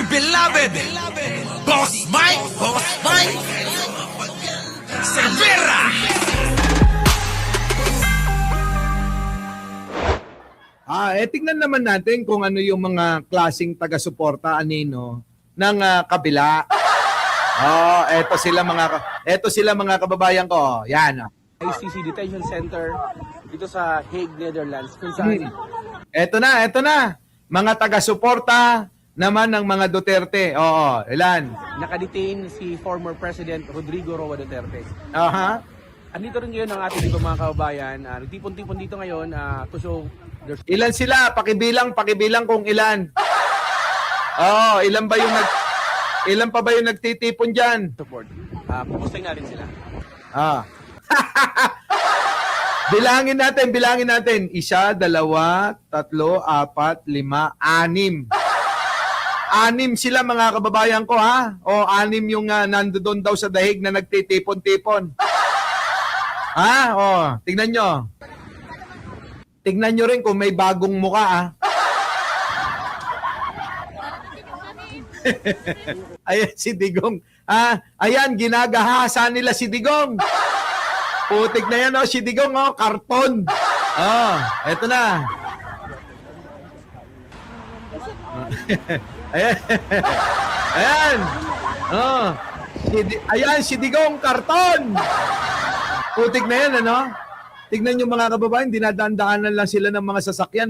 beloved Boss Mike Cervera. Tingnan naman natin kung ano yung mga klaseng taga-suporta anino ng kabila. Eto sila mga kababayan ko. Yan. ICC Detention Center dito sa Hague, Netherlands, kung saan Eto na. Mga taga-suporta naman ng mga Duterte. Oo, ilan? nakadetain si former President Rodrigo Roa Duterte. Aha. Andito rin ngayon ang ating iba mga kababayan. Nagtipon-tipon dito ngayon to show their Ilan sila? Pakibilang kung ilan. Ilan pa ba yung nagtitipon diyan? support. Pupustahin natin sila. Bilangin natin. 1, 2, 3, 4, 5, 6. 6 sila mga kababayan ko ha. O 6 yung nandoon daw sa dahig na nagtitipon-tipon. Tignan nyo. Tignan nyo rin kung may bagong muka ha. Ayan si Digong. Ayan, ginagahasa nila si Digong. Putik na yan, si Digong, karton. Eto na. Ayan. Ayan, si Digong, karton. Putik na yan, Tignan nyo mga kababayan, dinadaan-daanan lang sila ng mga sasakyan,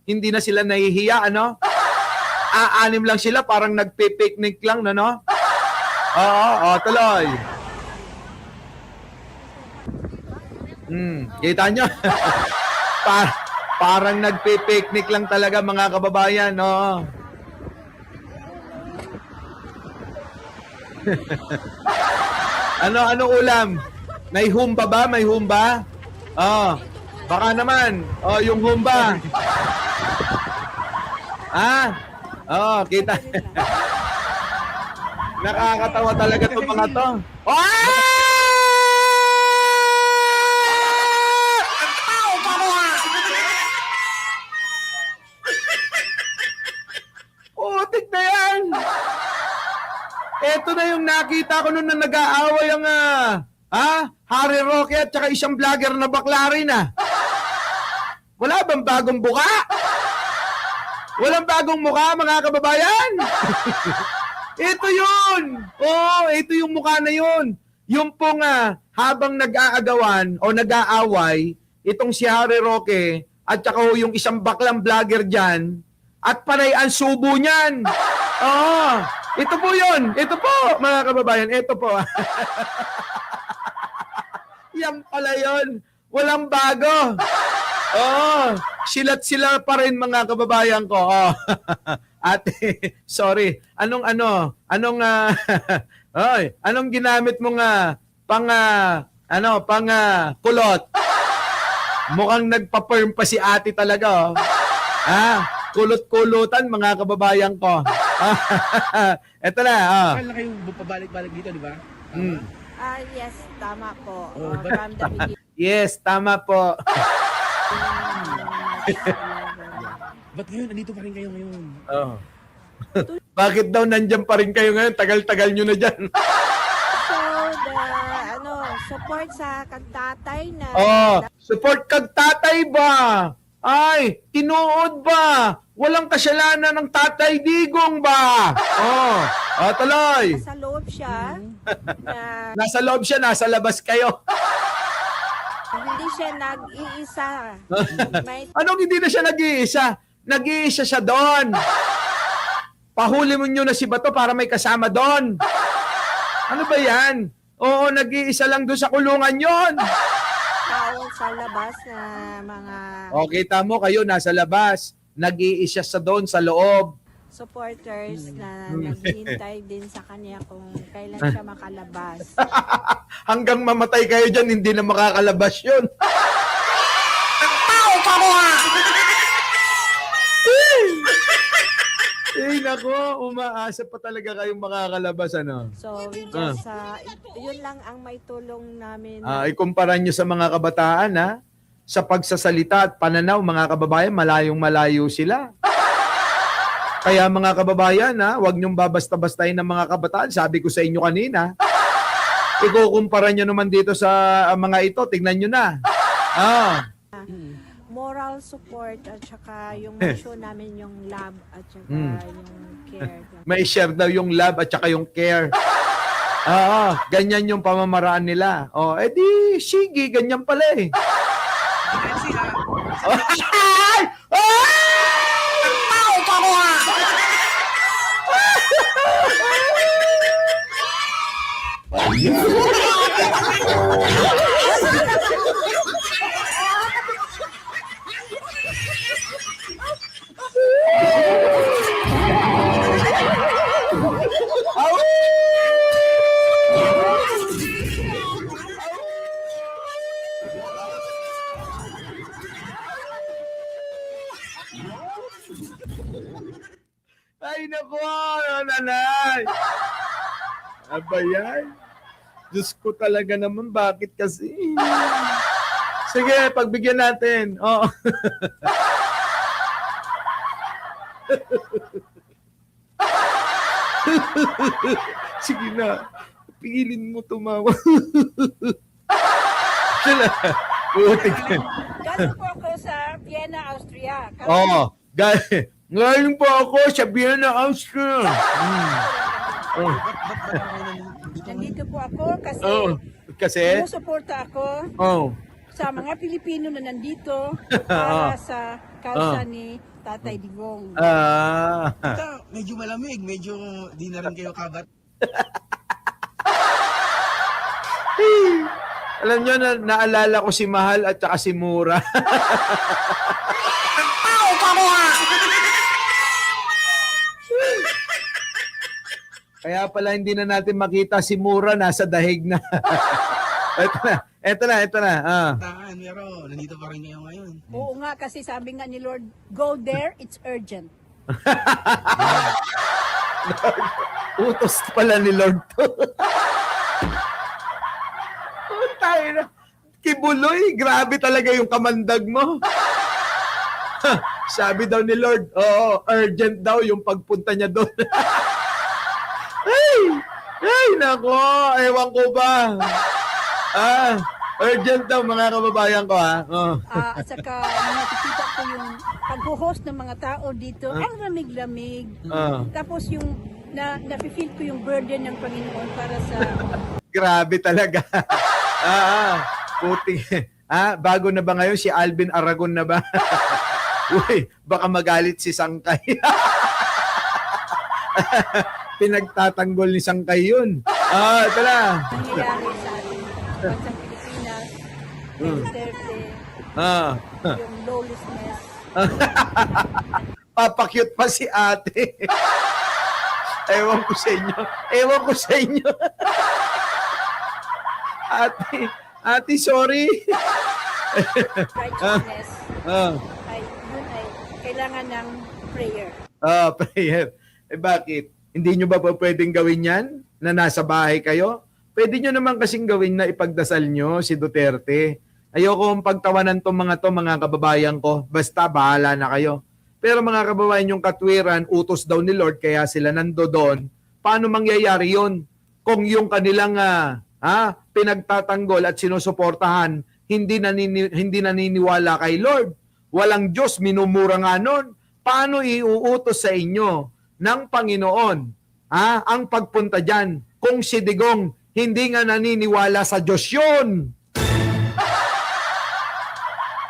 Hindi na sila nahihiya, 6 lang sila, parang nagpe-picnic lang, tuloy. Kita nyo? Parang nagpe-picnic lang talaga mga kababayan, Ano ulam? May humba ba? Baka naman. Yung humba. Kita. Nakakatawa talaga itong mga to. Putik na yan! Ito na yung nakita ko noon na nag-aaway ang Harry Roque at saka isang vlogger na bakla rin Wala bang bagong buka? Walang bagong mukha mga kababayan? Ito yun! Ito yung mukha na yun. Yung pong habang nag-aagawan o nag-aaway, itong si Harry Roque at saka yung isang baklang vlogger dyan, at panay ang subo niyan. Ito po yun. Ito po, mga kababayan. Ito po. Yan pala yun. Walang bago. Silat sila pa rin mga kababayan ko. Ate, sorry. Anong ginamit mo pang kulot? Mukhang nagpa-perm pa si ate talaga. Kulot-kulutan mga kababayan ko. Ito na. Kailan kayo pabalik-balik dito, di ba? Yes, tama po. From the beginning. Yes, tama po. Ba't ngayon, andito pa rin kayo ngayon? Bakit daw nandyan pa rin kayo ngayon? Tagal-tagal nyo na dyan. So, support sa kagtatay na... Support kagtatay ba? Ay, tinuod ba? Walang kasalanan ng Tatay Digong ba? Tuloy. Nasa loob siya. Nasa loob siya, nasa labas kayo. Hindi siya nag-iisa. Anong hindi na siya nag-iisa? Nag-iisa siya doon. Pahuli mo nyo na si Bato para may kasama doon. Ano ba yan? Oo, nag-iisa lang doon sa kulungan yon. Tao sa labas na mga Kita mo kayo nasa labas. Nag-iisa sa doon sa loob. supporters na naghihintay din sa kanya kung kailan siya makalabas. Hanggang mamatay kayo dyan, hindi na makakalabas yun. Nako, umaasa pa talaga kayong makakalabas, So, we just, yun lang ang may tulong namin. Ikumpara nyo sa mga kabataan, Sa pagsasalita at pananaw, mga kababayan, malayong-malayo sila. Kaya mga kababayan, huwag niyong babasta-bastahin ng mga kabataan. Sabi ko sa inyo kanina, ikukumpara niyo naman dito sa mga ito. Tignan niyo na. Moral support at saka yung show namin yung love at saka yung care. May share daw yung love at saka yung care. Ganyan yung pamamaraan nila. Edi, sige, ganyan pala eh. Ay! Ay, naku, nanay. Aba yan. Diyos ko talaga naman, bakit kasi? Sige, pagbigyan natin. Sige na. Pigilin mo tumawa. Sila. Putik. Galing po ako sa Vienna, Austria. Ngayon po ako sa Vienna, Austria. Nandito po ako kasi Kasi? sumusuporta ako sa mga Pilipino na nandito para sa kausa ni Tatay Digong. Medyo malamig, medyo di na rin kayo kabat. Alam nyo, naalala ko si Mahal at saka si Mura. Kaya pala hindi na natin makita si Mura, nasa dahig na. Ito na. Pero nandito pa rin kayo ngayon. Oo nga, kasi sabi nga ni Lord, go there, it's urgent. Utos pala ni Lord to. Tayo na. Kibuloy, grabe talaga yung kamandag mo. Sabi daw ni Lord, urgent daw yung pagpunta niya doon. Ay, nako, ewan ko ba. Urgent daw mga kababayan ko At saka nakikita ko yung pag-host ng mga tao dito, ang lamig-lamig. Tapos yung nafe-feel ko yung burden ng Panginoon para sa... Grabe talaga. Puti. Bago na ba ngayon si Alvin Aragon na ba? Uy, baka magalit si Sangkay. Pinagtatanggol ni Sangkay yun. Ito na. nangyayari sa ating bansang Pilipinas, Duterte, yung lawlessness. Papakyut pa si ate. Ewan ko sa inyo. Ate, sorry. Righteousness ay kailangan ng prayer. Prayer. Bakit? Hindi nyo ba pwedeng gawin yan na nasa bahay kayo? Pwede nyo naman kasing gawin na ipagdasal nyo si Duterte. Ayoko pagtawanan mga kababayan ko. Basta bahala na kayo. Pero mga kababayan, yung katwiran, utos daw ni Lord, kaya sila nandoon. Paano mangyayari yon? Kung yung kanilang pinagtatanggol at sinusuportahan, hindi naniniwala kay Lord. Walang Diyos, minumura nga nun. Paano iuutos sa inyo ng Panginoon ang pagpunta dyan kung si Digong hindi nga naniniwala sa Diyos yun?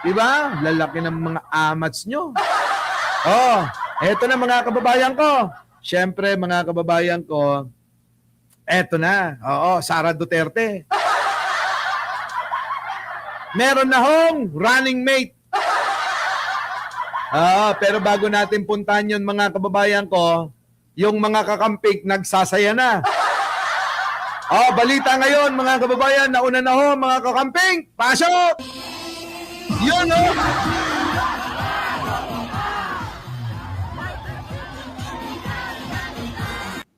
Diba? Lalaki ng mga amats nyo. Eto na mga kababayan ko. Siyempre mga kababayan ko, eto na. Sara Duterte. Meron na hong running mate. Pero bago natin puntahan yun mga kababayan ko, yung mga kakampik nagsasaya na. Balita ngayon mga kababayan, nauna na ho mga kakamping. Pasok! Yun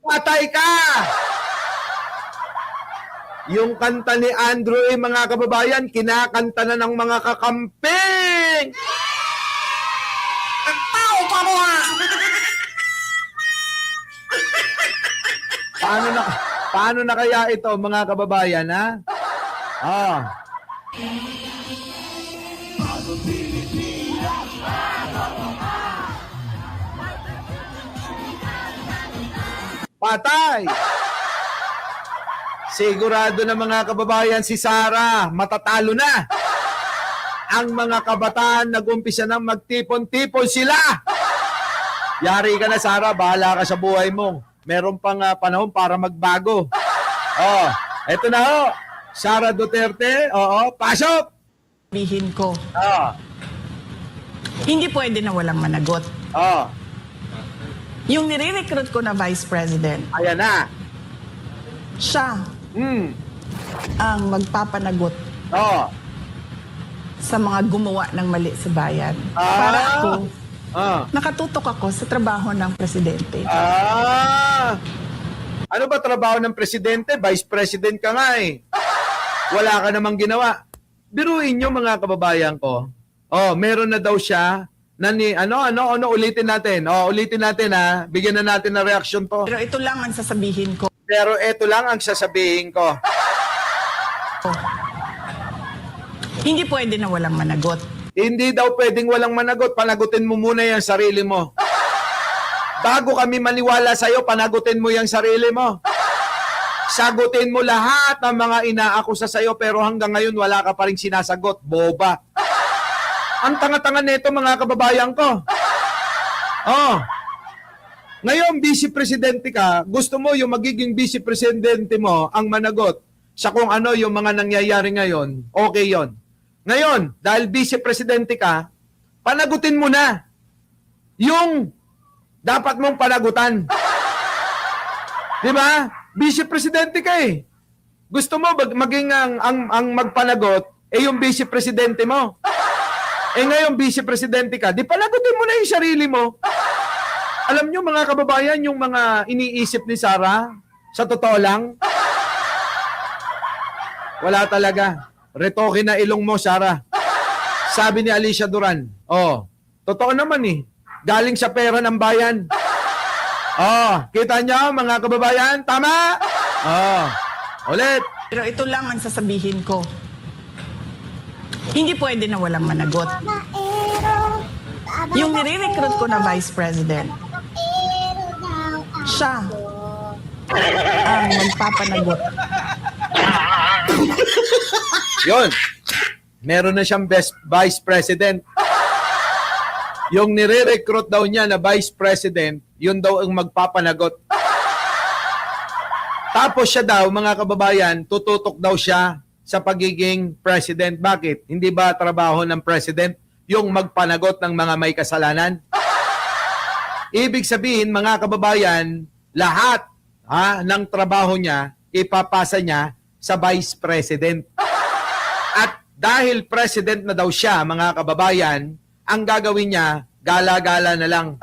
Patay ka! Yung kanta ni Andrew mga kababayan, kinakanta na ng mga kakamping! Paano na kaya ito, mga kababayan, ha? Oh. Patay! Sigurado na mga kababayan si Sara, matatalo na. Ang mga kabataan nag-umpisa nang magtipon-tipon sila. Yari ka na, Sara, bahala ka sa buhay mo. Meron pang panahon para magbago. Oh, eto na ho. Sara Duterte, oo, pasok! Sabihin ko, Oh, hindi pwede na walang managot. oh, Yung nire-recruit ko na Vice President, ayan na. siya ang magpapanagot Oh, sa mga gumawa ng mali sa bayan. Ah. Para ako, nakatutok ako sa trabaho ng Presidente. Ano ba trabaho ng presidente? Vice President ka nga eh. Wala ka namang ginawa. Biruin nyo mga kababayan ko. Oh, meron na daw siya na ulitin natin. Oh, ulitin natin ha. Bigyan na natin ng reaction to. Pero ito lang ang sasabihin ko. Pero eto lang ang sasabihin ko. Hindi pwede na walang managot. Hindi daw pwedeng walang managot. Panagutin mo muna yung sarili mo. Bago kami maniwala sa'yo, panagutin mo yung sarili mo. Sagutin mo lahat ng mga inaakusa sa'yo pero hanggang ngayon wala ka pa rin sinasagot. Boba. Ang tanga-tanga nito mga kababayan ko. Oh. Ngayon, vice-presidente ka, gusto mo yung magiging vice-presidente mo ang managot sa kung ano yung mga nangyayari ngayon, okay yon. Ngayon, dahil vice-presidente ka, panagutin mo na yung dapat mong panagutan. Di ba? Vice-presidente ka eh. Gusto mo maging ang magpanagot yung vice-presidente mo. Ngayon vice-presidente ka, di panagutin mo na yung sarili mo. Alam nyo mga kababayan, yung mga iniisip ni Sara, sa totoo lang, wala talaga. Retoke na ilong mo, Sara. Sabi ni Alicia Duran, totoo naman eh. Galing sa pera ng bayan. Kita nyo mga kababayan? Tama? Ulit. Pero ito lang ang sasabihin ko. Hindi pwede na walang managot. Yung nire-recruit ko na Vice President, siya ang magpapanagot. Yun. Meron na siyang Vice President. Yung nire-recruit daw niya na Vice President, yun daw ang magpapanagot. Tapos siya daw, mga kababayan, tututok daw siya sa pagiging President. Bakit? Hindi ba trabaho ng President yung magpanagot ng mga may kasalanan? Ibig sabihin, mga kababayan, lahat ng trabaho niya, ipapasa niya sa Vice President. At dahil President na daw siya, mga kababayan, ang gagawin niya, gala-gala na lang.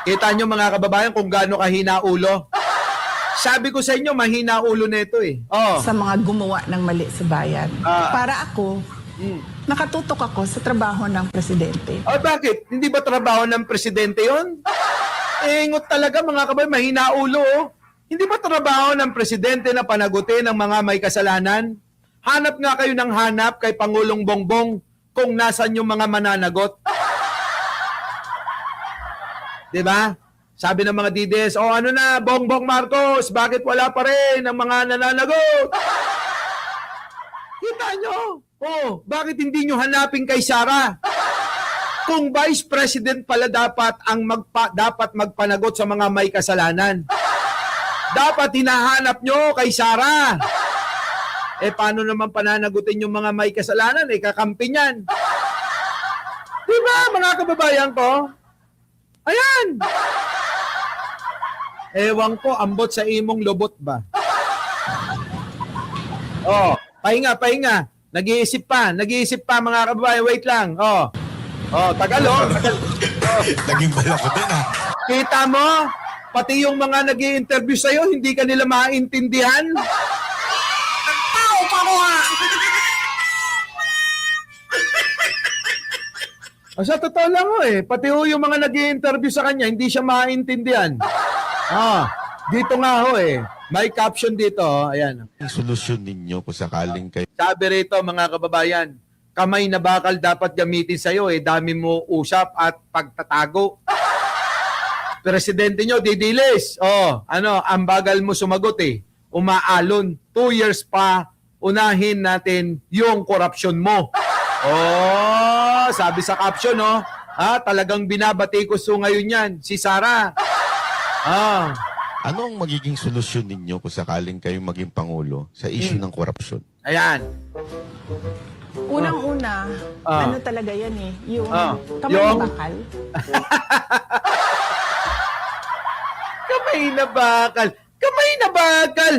Kita nyo mga kababayan kung gaano kahina ulo. Sabi ko sa inyo, mahina ulo nito eh. Sa mga gumawa ng mali sa bayan. Para ako, nakatutok ako sa trabaho ng Presidente. Bakit? Hindi ba trabaho ng Presidente yon? Ingot talaga mga kababayan, mahina ulo oh. Hindi ba trabaho ng Presidente na panagutin ang mga may kasalanan? Hanap nga kayo ng hanap kay Pangulong Bongbong kung nasan yung mga mananagot. Diba? Sabi ng mga DDS, ano na, Bongbong Marcos, bakit wala pa rin ang mga nananagot? Kita nyo? Bakit hindi nyo hanapin kay Sara? Kung Vice President pala dapat dapat magpanagot sa mga may kasalanan. Dapat hinahanap nyo kay Sara. Paano naman pananagutin yung mga may kasalanan? Kakampi niyan. Diba, mga kababayan ko? Ayan! Ewan ko, ambot sa imong lubot ba? Pahinga. Nag-iisip pa mga kababayan. Wait lang. Tagal. Naging bala ko din Kita mo? Pati yung mga nag-i-interview sa'yo, hindi ka nila maintindihan. Sa totoo lang pati yung mga nag-i-interview sa kanya, hindi siya maintindihan. Dito nga ho eh. May caption dito. Ayan. Ang solusyon ninyo kung sakaling kayo Sabi rito mga kababayan, kamay na bakal dapat gamitin sa'yo eh. Dami mo usap at pagtatago. Presidente nyo, didilis. Ang bagal mo sumagot eh. Umaalon. 2 years pa, unahin natin yung korupsyon mo. Sabi sa caption, talagang binabati ko ngayon yan. Si Sara. ano ang magiging solusyon ninyo kung sakaling kayo maging pangulo sa issue ng korupsyon? Ayan. Unang-una, Ah. ano talaga yan eh, yung Ah. kamay Yung- na bakal. Kamay na bakal. Kamay na bakal.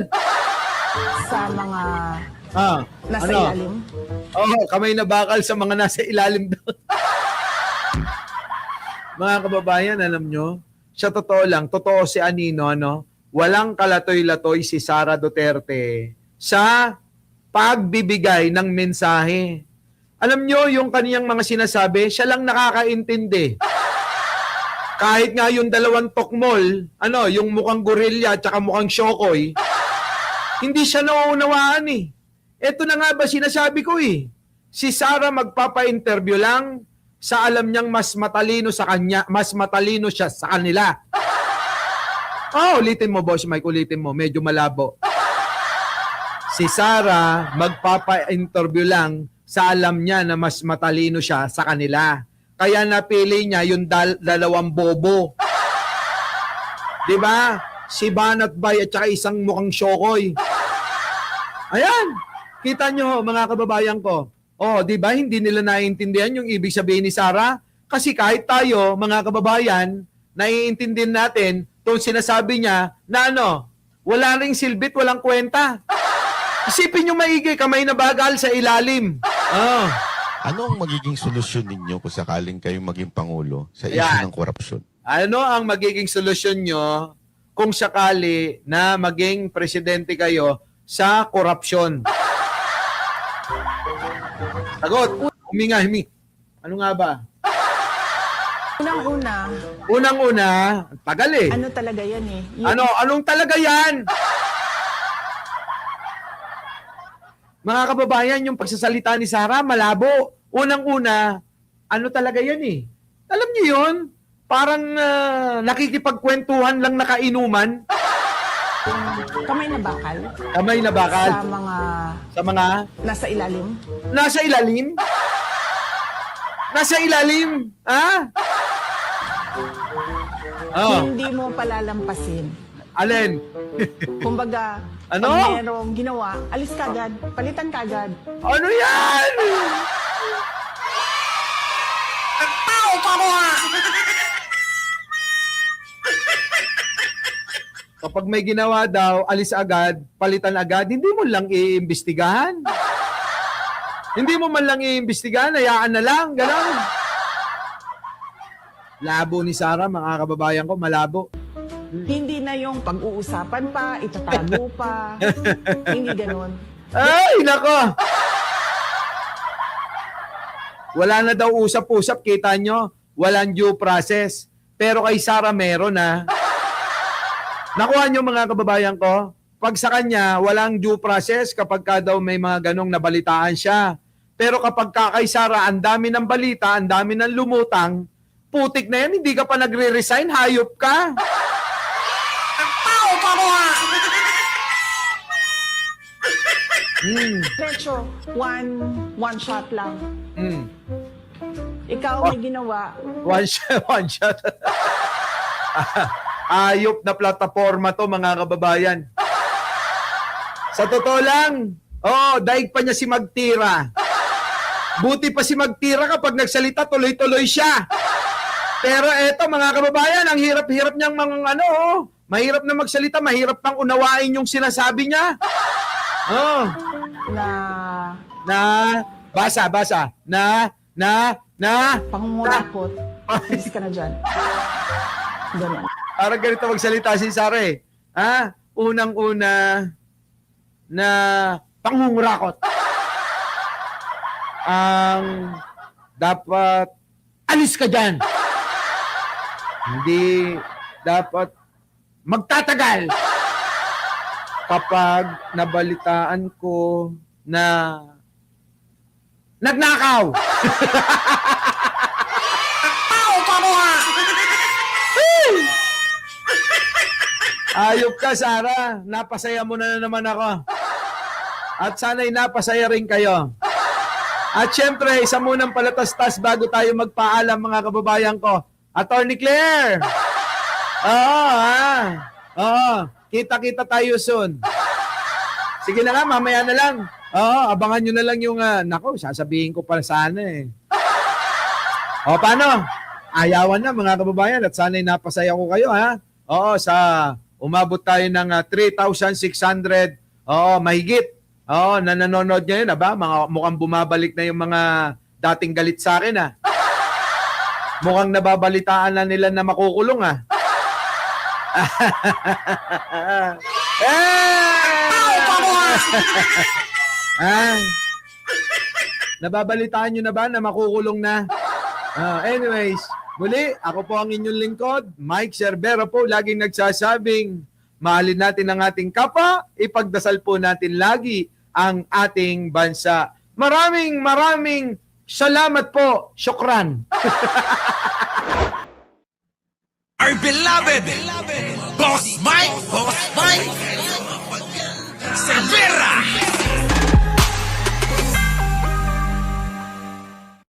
Sa mga nasa Ano? ilalim. Kamay na bakal sa mga nasa ilalim doon. Mga kababayan, alam nyo, sa totoo lang, totoo si Anino, walang kalatoy-latoy si Sara Duterte sa pagbibigay ng mensahe. Alam nyo, yung kaniyang mga sinasabi, siya lang nakakaintindi. Kahit nga yung dalawang tokmol, yung mukhang gorilla at saka mukhang syokoy, hindi siya nauunawaan eh. Ito na nga ba sinasabi ko eh. Si Sara magpapa-interview lang sa alam niyang mas matalino sa kanya, mas matalino siya sa kanila. Ulitin mo, Boss Mike, ulitin mo. Medyo malabo. Si Sara magpapa-interview lang sa alam niya na mas matalino siya sa kanila. Kaya napili niya yung dalawang bobo. 'Di ba? Si Banat Bay at saka isang mukhang syokoy. Ayan. Kita nyo, mga kababayan ko. 'di ba? Hindi nila naiintindihan yung ibig sabihin ni Sara. Kasi kahit tayo, mga kababayan, naiintindihan natin itong sinasabi niya na wala ring silbit, walang kwenta. Isipin nyo maigi, kamay na bagal sa ilalim. Ano ang magiging solusyon ninyo kung sakaling kayo maging pangulo sa issue Yan. ng korupsyon? Ano ang magiging solusyon nyo kung sakali na maging presidente kayo sa korupsyon? Sagot. Huminga. Ano nga ba? Unang-una, Unang-una, tagal eh. ano talaga yan eh, yung Anong talaga yan? Mga kababayan, yung pagsasalita ni Sara, malabo. Unang-una, ano talaga yan eh? Alam niyo yun? Parang nakikipagkwentuhan lang nakainuman. kamay na bakal Kamay na bakal sa mga sa mga nasa ilalim. nasa ilalim. Nasa ilalim. Hindi mo palalampasin. Alin? Kumbaga, Ano? pag merong ginawa, alis ka agad, palitan ka agad. Ano yan? Kapag may ginawa daw, alis agad, palitan agad, hindi mo lang iimbestigahan. Hindi mo man lang iimbestigahan, hayaan na lang, gano'n. Labo ni Sara, mga kababayan ko, malabo. Hindi na yung pag-uusapan pa, itatago pa. Hindi ganun. Ay, nako! Wala na daw usap-usap, kita nyo, walang due process. Pero kay Sara meron na. Nakuha nyo mga kababayan ko, pag sa kanya, walang due process kapag ka daw may mga ganong nabalitaan siya. Pero kapag ka kay Sara, ang dami ng balita, ang dami ng lumutang, putik na yan, hindi ka pa nagre-resign, hayop ka. Diretso, one shot lang. Mm. Ikaw may ginawa, One shot. Ayop na plataforma to, mga kababayan. Sa totoo lang, daig pa niya si Magtira. Buti pa si Magtira kapag nagsalita, tuloy-tuloy siya. Pero eto, mga kababayan, ang hirap-hirap niyang mahirap na magsalita, mahirap pang unawain yung sinasabi niya. Basa. pangungurakot, alis ka na dyan. Ganun. Parang ganito magsalita si Sara eh. Unang-una na pangungurakot. Ang dapat alis ka dyan. Hindi dapat magtatagal kapag nabalitaan ko na nagnakaw. Ayop ka, Sarah. Napasaya mo na naman ako. At sana'y napasaya rin kayo. At syempre, isa munang palatastas bago tayo magpaalam, mga kababayan ko. Attorney Claire! Oo, kita-kita tayo soon. Sige na nga, mamaya na lang. Oo, abangan nyo na lang yung, nako, sasabihin ko pa sana eh. O, paano? Ayawan na, mga kababayan, at sana'y napasaya ko kayo, ha? Oo, umabot tayo ng 3,600, mahigit. Na nanonood ngayon, ba? Mukhang bumabalik na yung mga dating galit sa akin, ha? Mukhang nababalitaan na nila na makukulong, ha? Nababalitaan nyo na ba na makukulong na? Anyways, muli, ako po ang inyong lingkod, Mike Cerbero po, laging nagsasabing, mahalin natin ang ating kapwa, ipagdasal po natin lagi ang ating bansa. Maraming salamat po. Syukran. Our beloved Boss Mike Cervera.